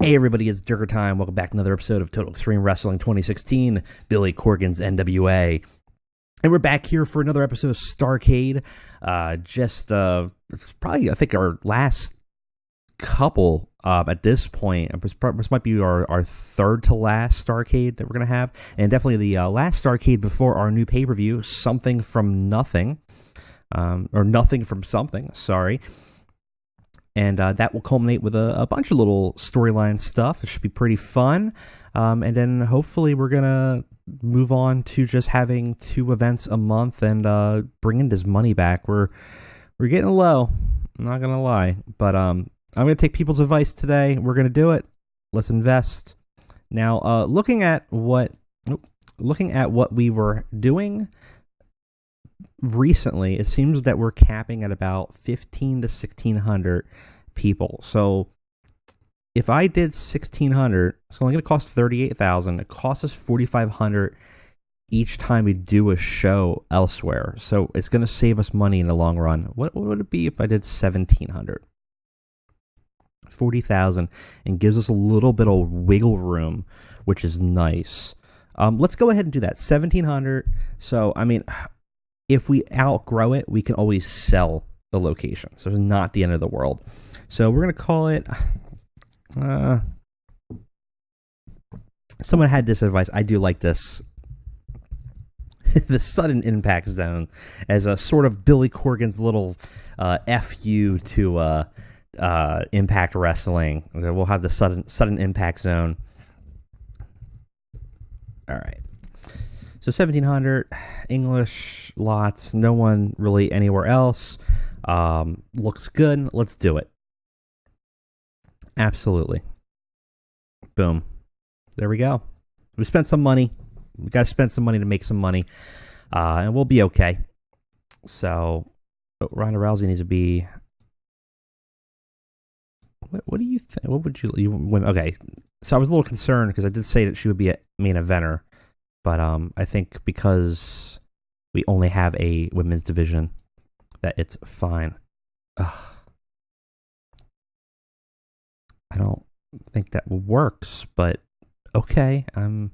Hey everybody, it's Durger time. Welcome back to another episode of Total Extreme Wrestling 2016, Billy Corgan's NWA. And we're back here for another episode of Starrcade. It's probably, I think, our last couple at this point. This might be our third to last Starrcade that we're going to have. And definitely the last Starrcade before our new pay-per-view, Something from Nothing. Or Nothing from Something, sorry. And that will culminate with a bunch of little storyline stuff. It should be pretty fun. And then hopefully we're going to move on to just having 2 events a month and bringing this money back. We're getting low. I'm not going to lie. But I'm going to take people's advice today. We're going to do it. Let's invest. Now, looking at what we were doing recently, it seems that we're capping at about 15 to 1,600 people. So if I did 1,600, it's only going to cost 38,000. It costs us 4,500 each time we do a show elsewhere. So it's going to save us money in the long run. What would it be if I did 1,700? 40,000, and gives us a little bit of wiggle room, which is nice. Let's go ahead and do that. 1,700. So, I mean, if we outgrow it, we can always sell the location. So it's not the end of the world. So we're going to call it... someone had this advice. I do like this. The sudden impact zone as a sort of Billy Corgan's little FU to Impact Wrestling. We'll have the sudden impact zone. All right. So 1,700, English, lots, no one really anywhere else. Looks good. Let's do it. Absolutely. Boom. There we go. We spent some money. We got to spend some money to make some money. And we'll be okay. So, Ronda Rousey needs to be... What do you think? What would you... Okay. So I was a little concerned because I did say that she would be a main eventer. But I think because we only have a women's division, that it's fine. Ugh. I don't think that works, but okay. Wonder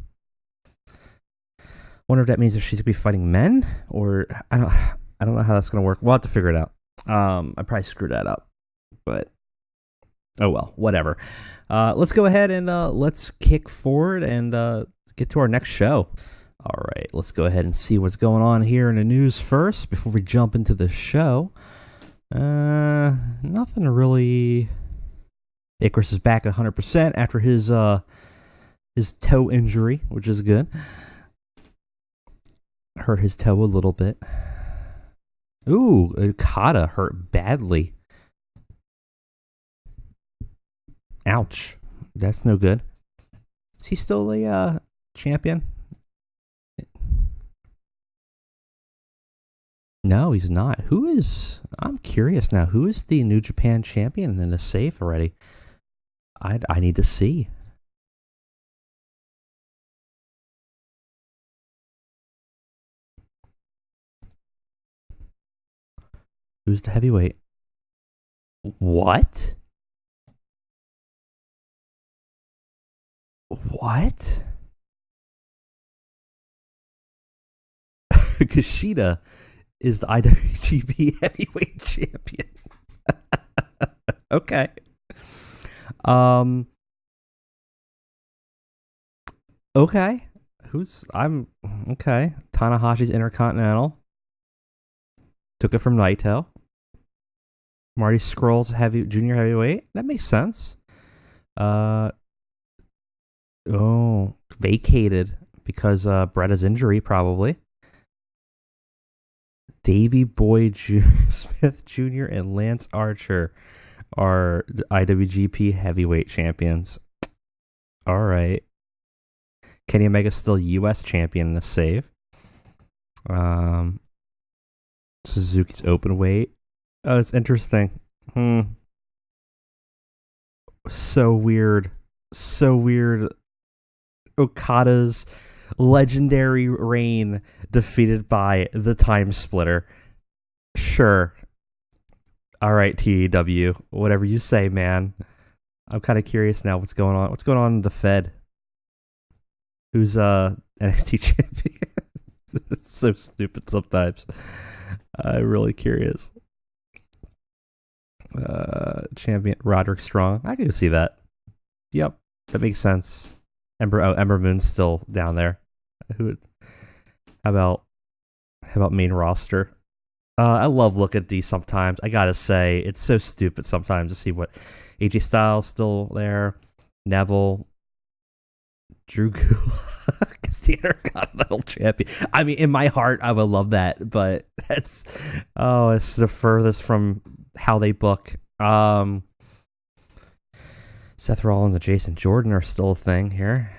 if that means if she's gonna be fighting men, or I don't know how that's gonna work. We'll have to figure it out. I probably screwed that up, but oh well, whatever. Let's go ahead and let's kick forward and get to our next show. All right, let's go ahead and see what's going on here in the news first before we jump into the show. Nothing really. Icarus is back at 100% after his toe injury, which is good. Hurt his toe a little bit. Ooh, Okada hurt badly. Ouch. That's no good. Is he still a champion? No, he's not. Who is... I'm curious now. Who is the New Japan champion in the safe already? I need to see. Who's the heavyweight? What? What? Kushida is the IWGP heavyweight champion. Okay. Okay. Okay. Tanahashi's Intercontinental. Took it from Naito. Marty Scurll's junior heavyweight. That makes sense. Vacated because Bretta's injury, probably. Davey Boy Smith Jr. and Lance Archer are the IWGP heavyweight champions. All right. Kenny Omega's still U.S. champion in the save. Suzuki's open weight. Oh, it's interesting. So weird. Okada's legendary reign defeated by the Time Splitter. Sure. All right, TEW. Whatever you say, man. I'm kind of curious now what's going on. What's going on in the Fed? Who's NXT champion? It's so stupid sometimes. I'm really curious. Champion Roderick Strong. I can see that. Yep, that makes sense. Ember Moon's still down there. How about main roster? I love looking at these sometimes. I gotta say, it's so stupid sometimes to see what AJ Styles still there, Neville, Drew Gulak, the Intercontinental Champion. I mean, in my heart, I would love that, but it's the furthest from how they book. Seth Rollins and Jason Jordan are still a thing here.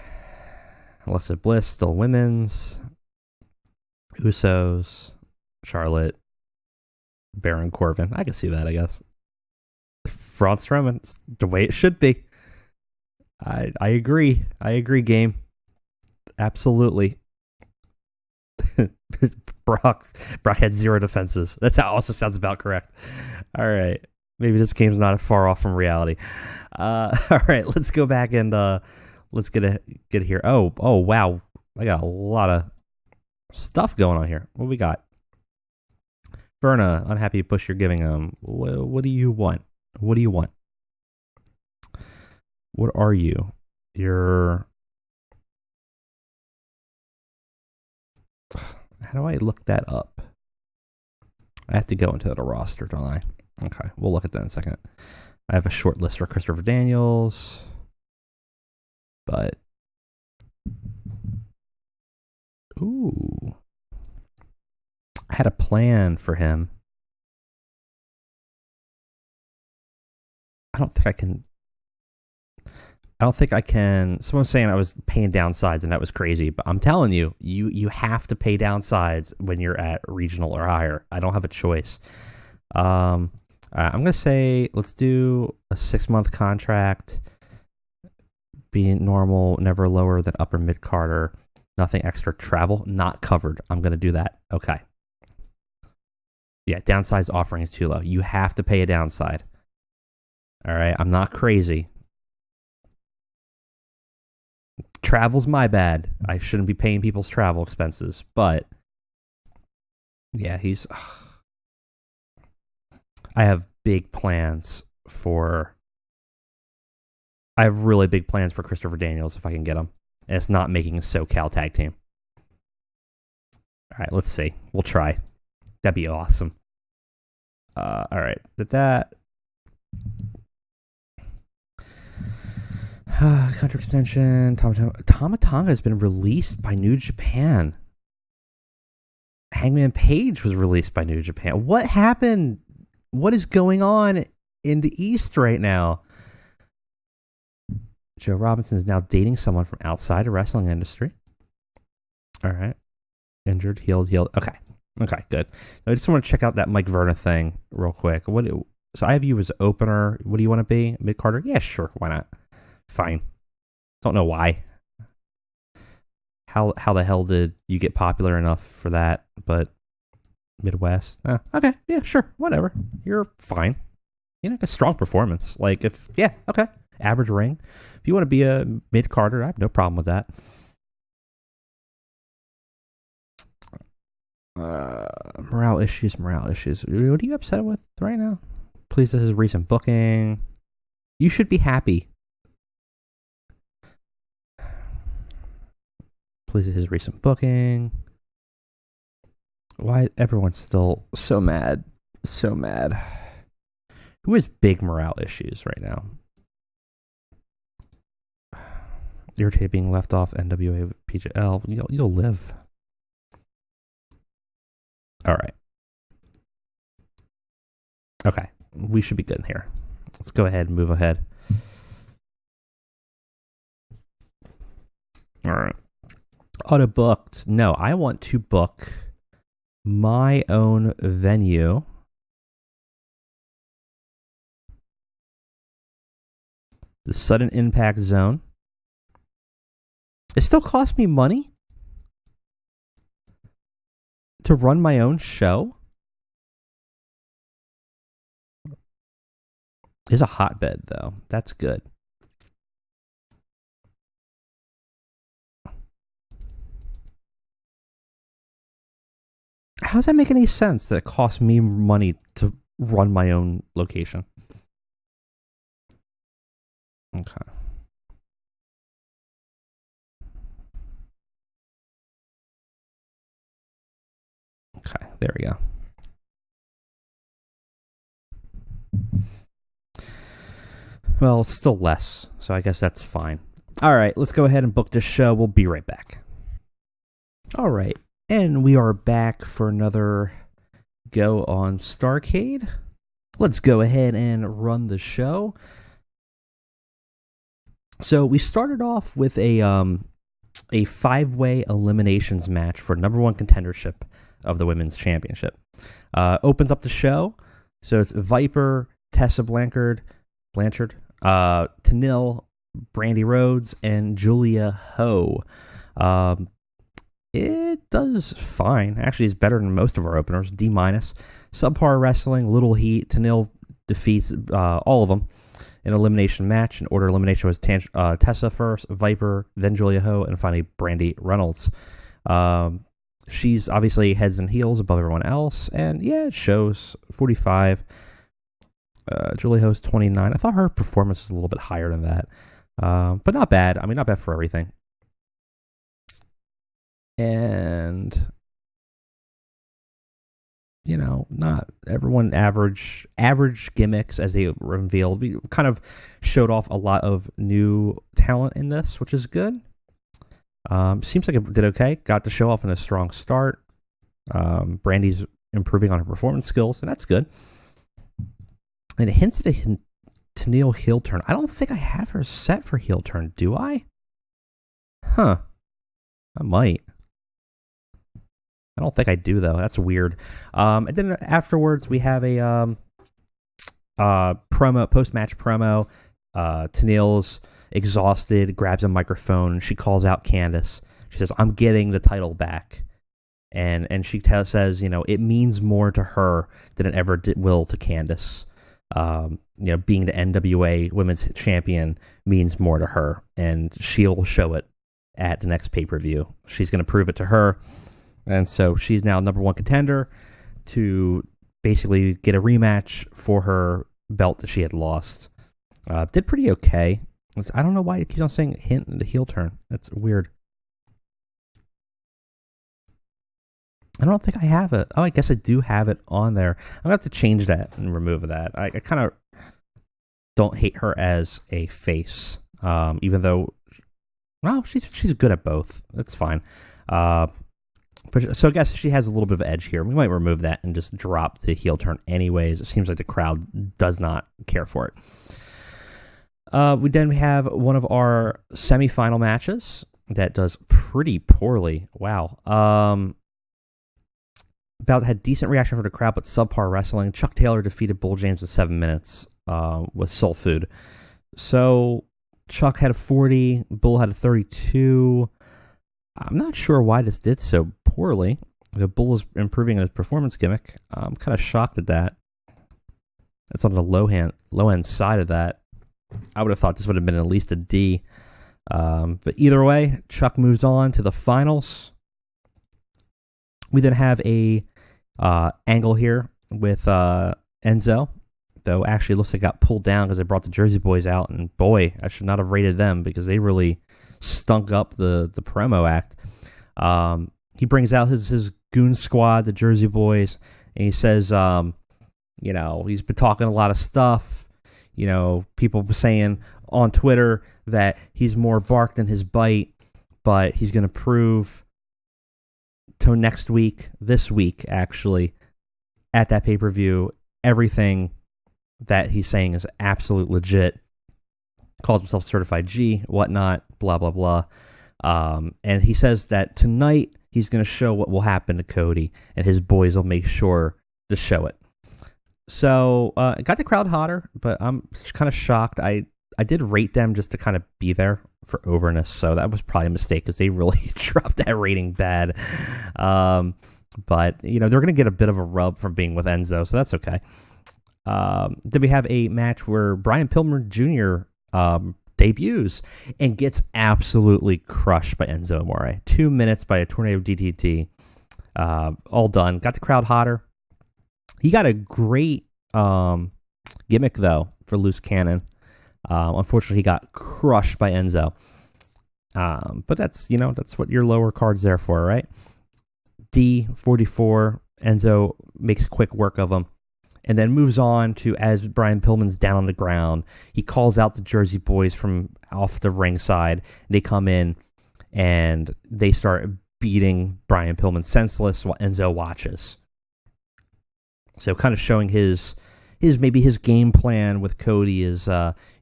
Alexa Bliss still women's. Usos, Charlotte, Baron Corbin. I can see that, I guess. Braun Strowman, it's the way it should be. I agree. I agree, game. Absolutely. Brock had 0 defenses. That also sounds about correct. All right. Maybe this game's not far off from reality. All right, let's go back and let's get here. Oh, wow. I got a lot of stuff going on here. What we got? Verna, unhappy push you're giving him. What do you want? What do you want? What are you? You're... How do I look that up? I have to go into the roster, don't I? Okay, we'll look at that in a second. I have a short list for Christopher Daniels, but... Ooh. I had a plan for him. I don't think I can. Someone's saying I was paying downsides and that was crazy, but I'm telling you, you have to pay downsides when you're at regional or higher. I don't have a choice. I'm gonna say let's do a 6-month contract, being normal, never lower than upper mid Carter, nothing extra, travel not covered. I'm gonna do that. Okay. Yeah, downside's offering is too low. You have to pay a downside. All right, I'm not crazy. Travel's my bad. I shouldn't be paying people's travel expenses, but yeah, I have big plans for... I have really big plans for Christopher Daniels if I can get him. And it's not making a SoCal tag team. All right, let's see. We'll try. That'd be awesome. All right, did that. Contract extension. Tama Tonga has been released by New Japan. Hangman Page was released by New Japan. What happened? What is going on in the East right now? Joe Robinson is now dating someone from outside the wrestling industry. All right. Injured, healed. Okay, good. I just want to check out that Mike Verna thing real quick. So I have you as opener. What do you want to be? Mid Carter? Yeah, sure. Why not? Fine. Don't know why. How the hell did you get popular enough for that? But Midwest? Okay, yeah, sure, whatever. You're fine. You know, a strong performance. Like okay. Average ring. If you want to be a mid Carter, I have no problem with that. Morale issues. What are you upset with right now? Please, this is recent booking. You should be happy. Please, his recent booking. Why everyone's still so mad? So mad. Who has big morale issues right now? Irritated being left off NWA with PJL. You'll live. All right. Okay. We should be good here. Let's go ahead and move ahead. All right. Auto booked. No, I want to book my own venue. The Sudden Impact Zone. It still costs me money to run my own show. It's a hotbed, though. That's good. How does that make any sense that it costs me money to run my own location? Okay. Okay, there we go. Well, it's still less, so I guess that's fine. All right, let's go ahead and book this show. We'll be right back. All right, and we are back for another go on Starrcade. Let's go ahead and run the show. So we started off with a 5-way eliminations match for number one contendership of the women's championship. Opens up the show, so it's Viper, Tessa Blanchard, Tenille, Brandy Rhodes, and Julia Ho. It does fine. Actually, it's better than most of our openers. D-. Subpar wrestling, little heat. Tenille defeats all of them in elimination match. In order elimination was Tessa first, Viper, then Julia Ho, and finally Brandy Reynolds. She's obviously heads and heels above everyone else, and yeah, it shows. 45. Julia Ho's 29. I thought her performance was a little bit higher than that, but not bad. I mean, not bad for everything. And you know, not everyone average gimmicks as they revealed. We kind of showed off a lot of new talent in this, which is good. Seems like it did okay. Got to show off in a strong start. Brandy's improving on her performance skills, and that's good. And it hints at a Tenille heel turn. I don't think I have her set for heel turn, do I? Huh. I might. I don't think I do, though. That's weird. And then afterwards, we have a promo, post-match promo. Tenille's exhausted, grabs a microphone. She calls out Candice. She says, "I'm getting the title back." And she says, you know, it means more to her than it ever will to Candice. You know, being the NWA Women's Champion means more to her, and she'll show it at the next pay-per-view. She's going to prove it to her, and so she's now number one contender to basically get a rematch for her belt that she had lost. Did pretty okay. I don't know why it keeps on saying hint in the heel turn. That's weird. I don't think I have it. Oh, I guess I do have it on there. I'm going to have to change that and remove that. I kind of don't hate her as a face, even though, well, she's good at both. That's fine. But so I guess she has a little bit of edge here. We might remove that and just drop the heel turn anyways. It seems like the crowd does not care for it. We then have one of our semifinal matches that does pretty poorly. Wow. Bout had decent reaction from the crowd, but subpar wrestling. Chuck Taylor defeated Bull James in 7 minutes with Soul Food. So Chuck had a 40, Bull had a 32. I'm not sure why this did so poorly. The Bull is improving in his performance gimmick. I'm kind of shocked at that. That's on the low end side of that. I would have thought this would have been at least a D. But either way, Chuck moves on to the finals. We then have a angle here with Enzo, though actually looks like it got pulled down because they brought the Jersey Boys out, and boy, I should not have rated them because they really stunk up the promo act. He brings out his goon squad, the Jersey Boys, and he says, you know, he's been talking a lot of stuff. You know, people saying on Twitter that he's more bark than his bite, but he's going to prove to this week, actually, at that pay-per-view, everything that he's saying is absolute legit. Calls himself Certified G, whatnot, blah, blah, blah. And he says that tonight he's going to show what will happen to Cody, and his boys will make sure to show it. So, it got the crowd hotter, but I'm kind of shocked. I did rate them just to kind of be there for overness, so that was probably a mistake because they really dropped that rating bad. But, you know, they're going to get a bit of a rub from being with Enzo, so that's okay. Then we have a match where Brian Pillman Jr. Debuts and gets absolutely crushed by Enzo Amore. 2 minutes by a tornado DDT. All done. Got the crowd hotter. He got a great gimmick, though, for Loose Cannon. Unfortunately, he got crushed by Enzo. But that's what your lower card's there for, right? D44, Enzo makes quick work of him. And then moves on to, as Brian Pillman's down on the ground, he calls out the Jersey Boys from off the ringside. They come in and they start beating Brian Pillman senseless while Enzo watches. So kind of showing his game plan with Cody is,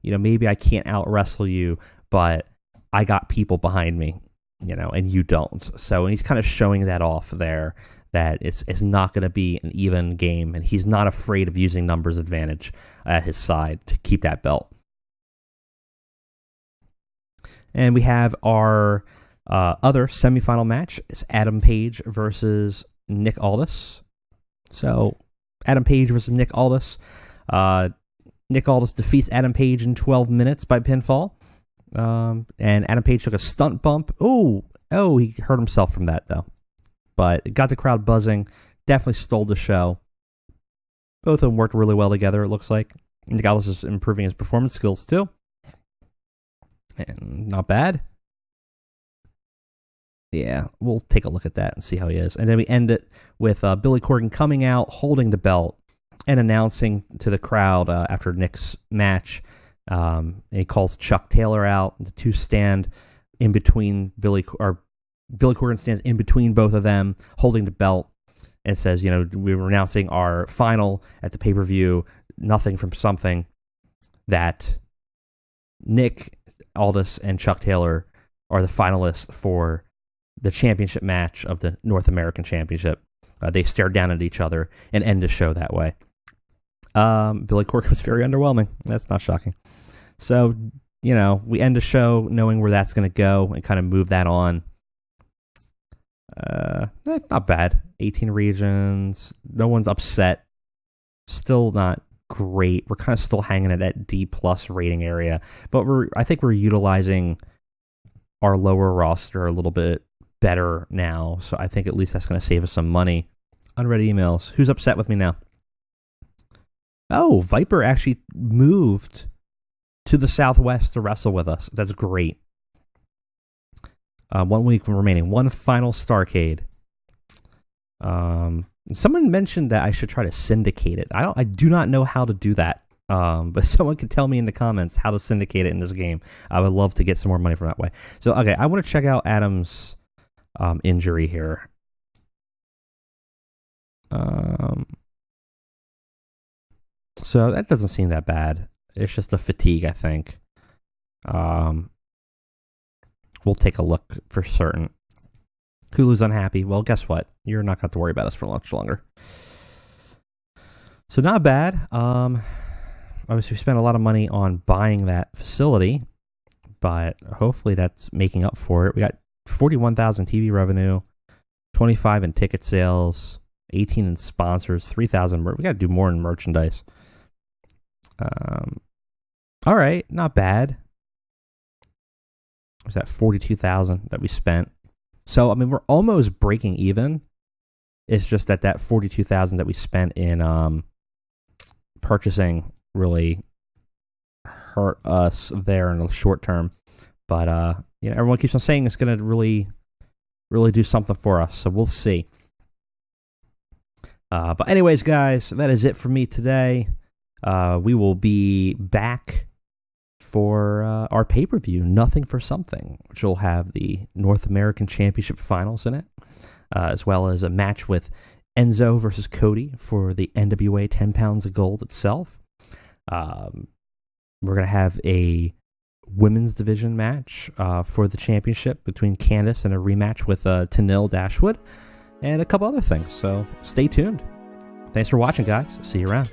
maybe I can't out wrestle you, but I got people behind me, and you don't. So, and he's kind of showing that off there, that it's not going to be an even game, and he's not afraid of using numbers advantage at his side to keep that belt. And we have our other semifinal match. It's Adam Page versus Nick Aldis. So, Adam Page versus Nick Aldis. Nick Aldis defeats Adam Page in 12 minutes by pinfall. And Adam Page took a stunt bump. Oh, he hurt himself from that, though. But it got the crowd buzzing. Definitely stole the show. Both of them worked really well together, it looks like. Nick Aldis is improving his performance skills, too. And not bad. Yeah, we'll take a look at that and see how he is. And then we end it with Billy Corgan coming out, holding the belt, and announcing to the crowd after Nick's match. And he calls Chuck Taylor out. The two stand in between Billy Corgan stands in between both of them, holding the belt, and says, we were announcing our final at the pay-per-view, nothing from something, that Nick Aldis and Chuck Taylor are the finalists for the championship match of the North American Championship. They stare down at each other and end the show that way. Billy Corgan was very underwhelming. That's not shocking. So, we end the show knowing where that's going to go and kind of move that on. Not bad. 18 regions. No one's upset. Still not great. We're kind of still hanging at that D+ rating area. But I think we're utilizing our lower roster a little bit better now. So I think at least that's going to save us some money. Unread emails. Who's upset with me now? Oh, Viper actually moved to the Southwest to wrestle with us. That's great. 1 week remaining. One final Starcade. Someone mentioned that I should try to syndicate it. I do not know how to do that. But someone can tell me in the comments how to syndicate it in this game. I would love to get some more money from that way. So, okay, I want to check out Adam's injury here. So that doesn't seem that bad. It's just the fatigue, I think. We'll take a look for certain. Hulu's unhappy. Well, guess what? You're not going to have to worry about us for much longer. So not bad. Obviously, we spent a lot of money on buying that facility, but hopefully that's making up for it. We got 41,000 TV revenue, 25 in ticket sales, 18 in sponsors, 3,000. We got to do more in merchandise. All right, not bad. Was that 42,000 that we spent? So I mean, we're almost breaking even. It's just that 42,000 that we spent in purchasing really hurt us there in the short term. But everyone keeps on saying it's going to really, really do something for us. So we'll see. But anyways, guys, that is it for me today. We will be back for our pay-per-view, Nothing for Something, which will have the North American Championship Finals in it, as well as a match with Enzo versus Cody for the NWA 10 pounds of gold itself. We're going to have a women's division match for the championship between Candice and a rematch with Tenille Dashwood, and a couple other things. So stay tuned. Thanks for watching, guys. See you around.